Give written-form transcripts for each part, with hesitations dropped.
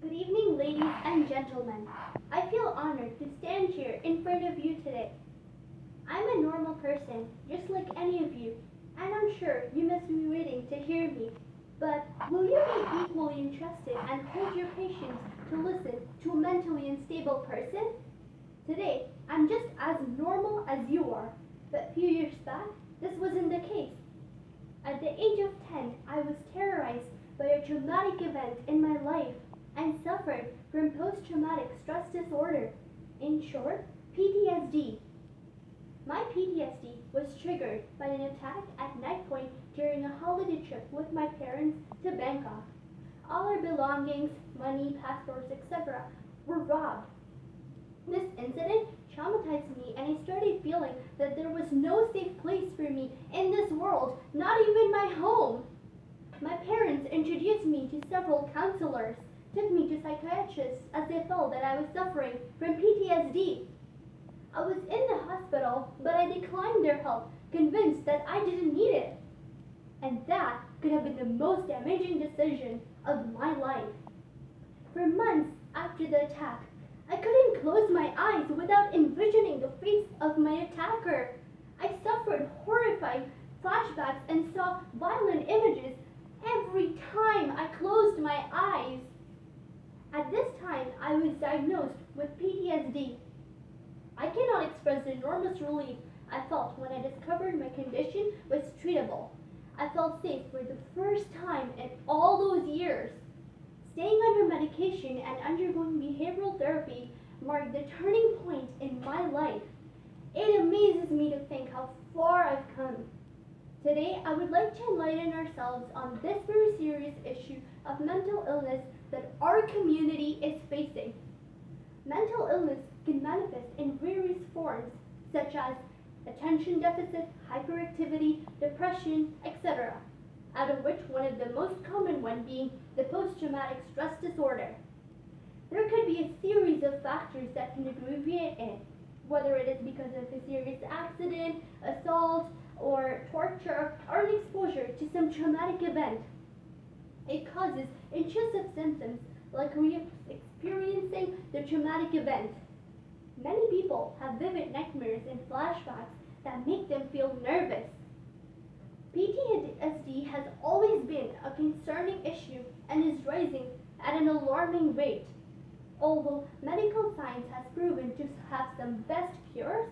Good evening, ladies and gentlemen. I feel honored to stand here in front of you today. I'm a normal person, just like any of you, and I'm sure you must be waiting to hear me. But will you be equally interested and hold your patience to listen to a mentally unstable person? Today, I'm just as normal as you are, but a few years back, this wasn't the case. At the age of 10, I was terrorized by a traumatic event in my life and suffered from post-traumatic stress disorder. In short, PTSD. My PTSD was triggered by an attack at night point during a holiday trip with my parents to Bangkok. All our belongings, money, passports, etc. were robbed. This incident traumatized me, and I started feeling that there was no safe place for me in this world, not even my home. My parents introduced me to several counselors, took me to psychiatrists as they felt that I was suffering from PTSD. I was in the hospital, but I declined their help, convinced that I didn't need it. And that could have been the most damaging decision of my life. For months after the attack, I couldn't close my eyes without envisioning the face of my attacker. I suffered horrifying flashbacks and saw violent images every time I closed my eyes. At this time, I was diagnosed with PTSD. I cannot express the enormous relief I felt when I discovered my condition was treatable. I felt safe for the first time in all those years. Staying under medication and undergoing behavioral therapy marked the turning point in my life. It amazes me to think how far I've come. Today, I would like to enlighten ourselves on this very serious issue of mental illness that our community is facing. Mental illness can manifest in various forms, such as attention deficit, hyperactivity, depression, etc., out of which one of the most common one being the post-traumatic stress disorder. There could be a series of factors that can aggravate it, whether it is because of a serious accident, assault, or torture, or an exposure to some traumatic event. It causes intrusive symptoms like experiencing the traumatic event. Many people have vivid nightmares and flashbacks that make them feel nervous. PTSD has always been a concerning issue and is rising at an alarming rate. Although medical science has proven to have some best cures,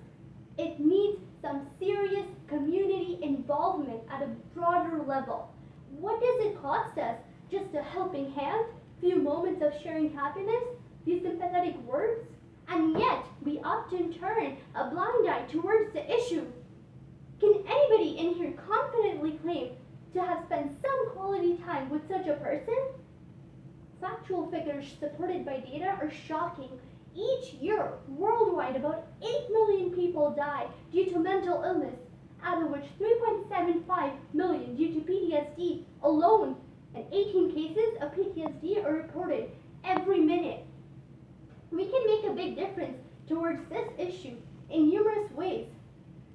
it needs some serious community involvement at a broader level. What does it cost us? Just a helping hand, few moments of sharing happiness, few sympathetic words? And yet, we often turn a blind eye towards the issue. Can anybody in here confidently claim to have spent some quality time with such a person? Factual figures supported by data are shocking. Each year, worldwide, about 8 million people die due to mental illness, out of which 3.75 million due to PTSD alone, and 18 cases of PTSD are reported every minute. We can make a big difference towards this issue in numerous ways.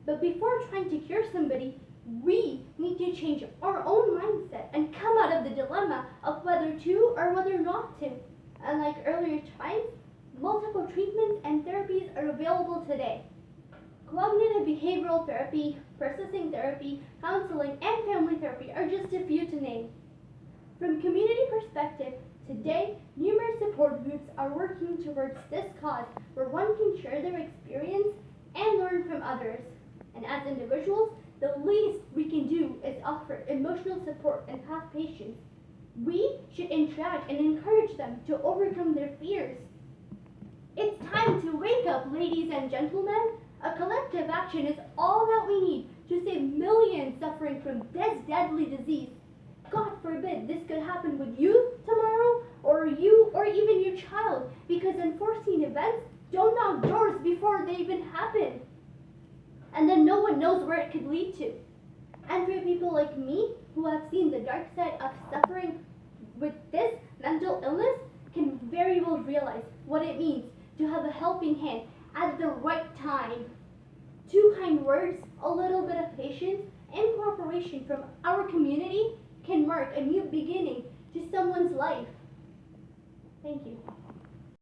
But before trying to cure somebody, we need to change our own mindset and come out of the dilemma of whether to or whether not to. Unlike earlier times, multiple treatments and therapies are available today. Cognitive behavioral therapy, processing therapy, counseling, and family therapy are just a few to name. From community perspective, today, numerous support groups are working towards this cause where one can share their experience and learn from others. And as individuals, the least we can do is offer emotional support and have patience. We should interact and encourage them to overcome their fears. It's time to wake up, ladies and gentlemen. A collective action is all that we need to save millions suffering from this deadly disease. God forbid this could happen with you tomorrow, or you, or even your child, because unforeseen events don't knock doors before they even happen. And then no one knows where it could lead to. And for people like me, who have seen the dark side of suffering with this mental illness, can very well realize what it means to have a helping hand at the right time. 2 kind words, a little bit of patience, and cooperation from our community can mark a new beginning to someone's life. Thank you.